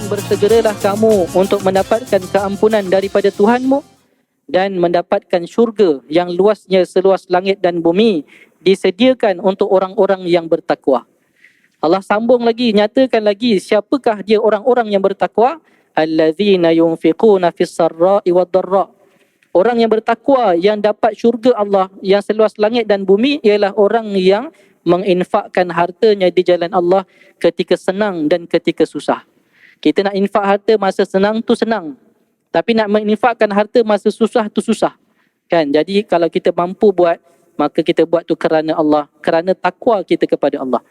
bersegeralah kamu untuk mendapatkan keampunan daripada Tuhanmu dan mendapatkan syurga yang luasnya seluas langit dan bumi disediakan untuk orang-orang yang bertakwa. Allah sambung lagi, nyatakan lagi siapakah dia orang-orang yang bertakwa? Allazina yunfiquna fis sarra'i wad dharra. Orang yang bertakwa yang dapat syurga Allah yang seluas langit dan bumi ialah orang yang menginfakkan hartanya di jalan Allah ketika senang dan ketika susah. Kita nak infak harta masa senang tu senang, tapi nak menginfakkan harta masa susah tu susah. Kan? Jadi kalau kita mampu buat, maka kita buat tu kerana Allah, kerana takwa kita kepada Allah.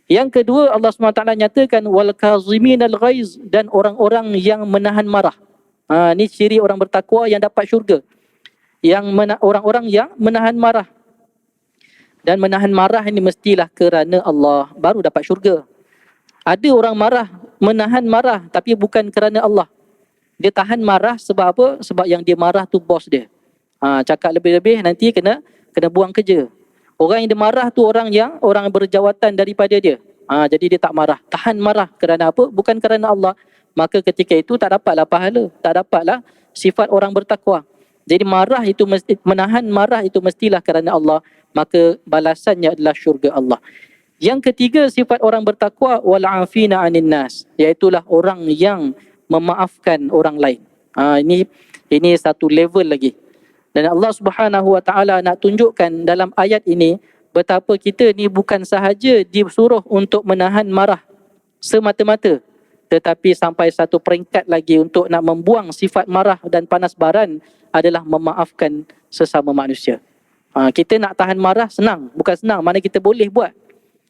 Yang kedua, Allah SWT nyatakan wal kaziminal ghaiz, dan orang-orang yang menahan marah. Ni ciri orang bertakwa yang dapat syurga. Orang-orang yang menahan marah. Dan menahan marah ini mestilah kerana Allah, baru dapat syurga. Ada orang marah, menahan marah tapi bukan kerana Allah. Dia tahan marah sebab apa? Sebab yang dia marah tu bos dia. Cakap lebih-lebih nanti kena buang kerja. Orang yang dia marah tu orang berjawatan daripada dia. Jadi dia tak marah. Tahan marah kerana apa? Bukan kerana Allah. Maka ketika itu tak dapatlah pahala, tak dapatlah sifat orang bertakwa. Jadi menahan marah itu mestilah kerana Allah, maka balasannya adalah syurga Allah. Yang ketiga, sifat orang bertakwa wal afina 'anil nas, iaitulah orang yang memaafkan orang lain. Ini satu level lagi. Dan Allah Subhanahu Wa Taala nak tunjukkan dalam ayat ini betapa kita ni bukan sahaja disuruh untuk menahan marah semata-mata, tetapi sampai satu peringkat lagi untuk nak membuang sifat marah dan panas baran adalah memaafkan sesama manusia. Kita nak tahan marah senang, bukan senang, mana kita boleh buat.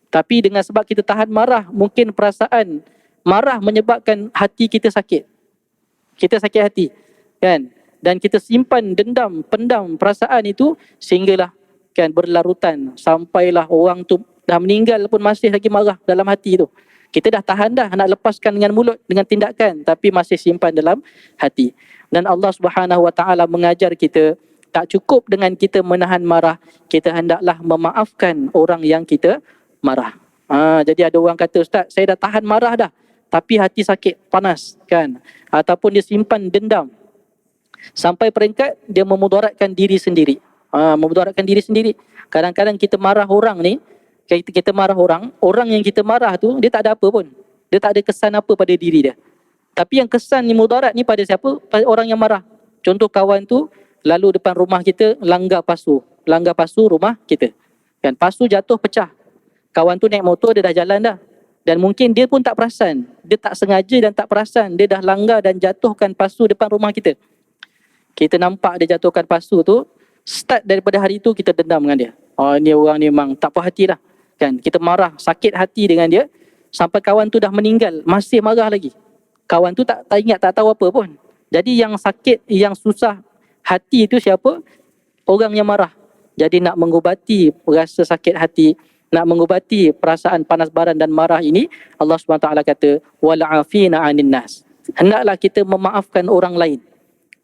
Tapi dengan sebab kita tahan marah, mungkin perasaan marah menyebabkan hati kita sakit. Kita sakit hati, kan? Dan kita simpan dendam, pendam perasaan itu sehinggalah kan berlarutan sampailah orang tu dah meninggal pun masih lagi marah dalam hati tu. Kita dah tahan dah nak lepaskan dengan mulut, dengan tindakan, tapi masih simpan dalam hati. Dan Allah Subhanahu Wa Taala mengajar kita tak cukup dengan kita menahan marah, kita hendaklah memaafkan orang yang kita marah. Jadi ada orang kata, Ustaz, saya dah tahan marah dah, tapi hati sakit, panas, kan? Ataupun dia simpan dendam sampai peringkat dia memudaratkan diri sendiri. Memudaratkan diri sendiri. Kadang-kadang kita marah orang ni, kita marah orang yang kita marah tu dia tak ada apa pun. Dia tak ada kesan apa pada diri dia. Tapi yang kesan ni mudarat ni pada siapa? Pada orang yang marah. Contoh kawan tu lalu depan rumah kita langgar pasu rumah kita. Kan pasu jatuh pecah. Kawan tu naik motor, dia dah jalan dah. Dan mungkin dia pun tak perasan. Dia tak sengaja dan tak perasan dia dah langgar dan jatuhkan pasu depan rumah kita. Kita nampak dia jatuhkan pasu tu, start daripada hari tu kita dendam dengan dia. Ni orang ni memang tak puas hati lah. Kan? Kita marah, sakit hati dengan dia. Sampai kawan tu dah meninggal, masih marah lagi. Kawan tu tak ingat, tak tahu apa pun. Jadi yang sakit, yang susah hati tu siapa? Orang yang marah. Jadi nak mengubati rasa sakit hati, nak mengubati perasaan panas baran dan marah ini, Allah SWT kata, wal afina 'anil nas. Hendaklah kita memaafkan orang lain.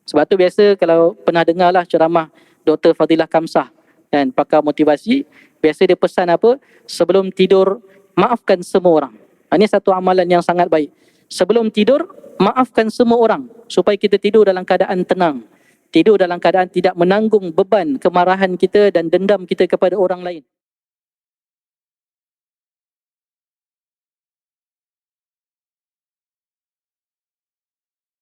Sebab tu biasa kalau pernah dengarlah ceramah Dr. Fadilah Kamsah, kan, pakar motivasi, biasa dia pesan apa? Sebelum tidur, maafkan semua orang. Ini satu amalan yang sangat baik. Sebelum tidur, maafkan semua orang supaya kita tidur dalam keadaan tenang. Tidur dalam keadaan tidak menanggung beban kemarahan kita dan dendam kita kepada orang lain.